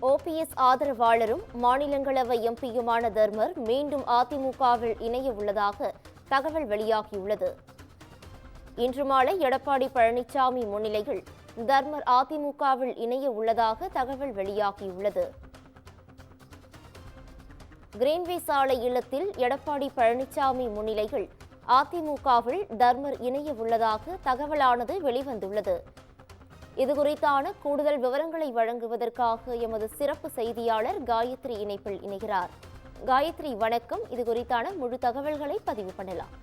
OPS ஆதரவாளரும் மாநிலங்களவை எம்பியுமான தர்மர் மீண்டும் அதிமுகவில் இணைய உள்ளதாக தகவல் வெளியாகியுள்ளது. இன்று மாலை எடப்பாடி பழனிசாமி முன்னிலையில் தர்மர் அதிமுகவில் இணைய உள்ளதாக தகவல் வெளியாகியுள்ளது. கிரீன்வே சாலை இல்லத்தில் எடப்பாடி பழனிசாமி முன்னிலையில் அதிமுகவில் தர்மர் இணைய உள்ளதாக தகவலானது வெளிவந்துள்ளது. இதுகுறித்தான கூடுதல் விவரங்களை வழங்குவதற்காக எமது சிறப்பு செய்தியாளர் காயத்ரி இணைப்பில் இணைகிறார். காயத்ரி, வணக்கம். இதுகுறித்தான முழு தகவல்களை பதிவு பண்ணலாம்.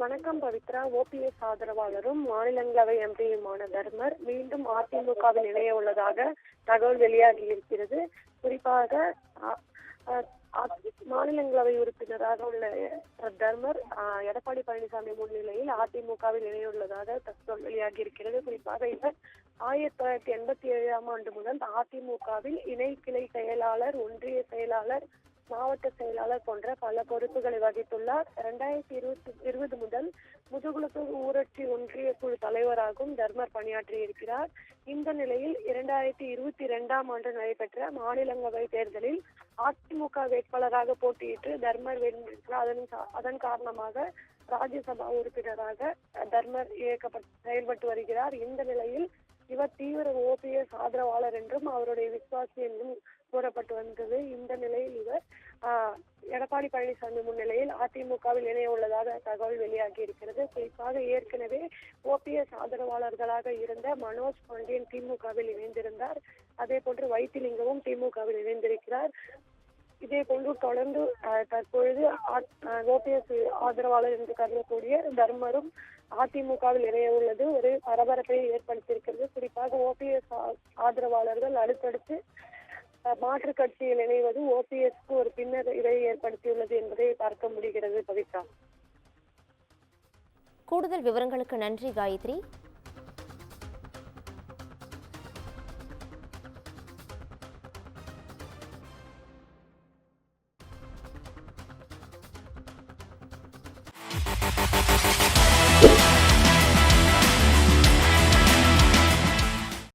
வணக்கம் பவித்ரா. ஓபிஎஸ் ஆதரவாளரும் மாநிலங்களவை எம்பியுமான தர்மர் மீண்டும் அதிமுகவில் இணைய உள்ளதாக தகவல் வெளியாகி இருக்கிறது. குறிப்பாக மாநிலங்களவை உறுப்பினராக உள்ள தர்மர் எடப்பாடி பழனிசாமி முன்னிலையில் அதிமுகவில் இணையுள்ளதாக தகவல் வெளியாகி இருக்கிறது. குறிப்பாக இவர் 1987ஆம் ஆண்டு முதல் அதிமுகவில் இணை கிளை செயலாளர், ஒன்றிய செயலாளர், மாவட்ட செயலாளர் போன்ற பல பொறுப்புகளை வகித்துள்ளார். 2020 முதல் முதுகுளத்தூர் ஊராட்சி ஒன்றிய குழு தலைவராகவும் தர்மர் பணியாற்றி இருக்கிறார். இந்த நிலையில் 2022ஆம் ஆண்டு நடைபெற்ற மாநிலங்களவை தேர்தலில் அதிமுக வேட்பாளராக போட்டியிட்டு தர்மர் வென்றார். அதன் காரணமாக ராஜ்யசபா உறுப்பினராக தர்மர் செயல்பட்டு வருகிறார். இந்த நிலையில் இவர் தீவிர ஓபிஎஸ் ஆதரவாளர் என்றும் அவருடைய விசுவாசி என்றும் கூறப்பட்டு வந்தது. இந்த நிலையில் இவர் எடப்பாடி பழனிசாமி முன்னிலையில் அதிமுகவில் இணைய உள்ளதாக தகவல் வெளியாகி இருக்கிறது. குறிப்பாக ஏற்கனவே ஓபிஎஸ் ஆதரவாளர்களாக இருந்த மனோஜ் பாண்டியன் திமுகவில் இணைந்திருந்தார். அதே போன்று வைத்திலிங்கமும் திமுகவில் இணைந்திருக்கிறார். இதே போன்று தொடர்ந்து தற்பொழுது ஓபிஎஸ் ஆதரவாளர் என்று கருதக்கூடிய தர்மரும் அதிமுகவில் இணைய உள்ளது ஒரு பரபரப்பை ஏற்படுத்தியிருக்கிறது. குறிப்பாக ஓபிஎஸ் ஆதரவாளர்கள் அடுத்தடுத்து மாற்றுக் கட்சியில் இணைவது ஓபிஎஸ்க்கு ஒரு பின்னர் இதை ஏற்படுத்தியுள்ளது என்பதை பார்க்க முடிகிறது. பவித்ரா, கூடுதல் விவரங்களுக்கு நன்றி காயத்ரி.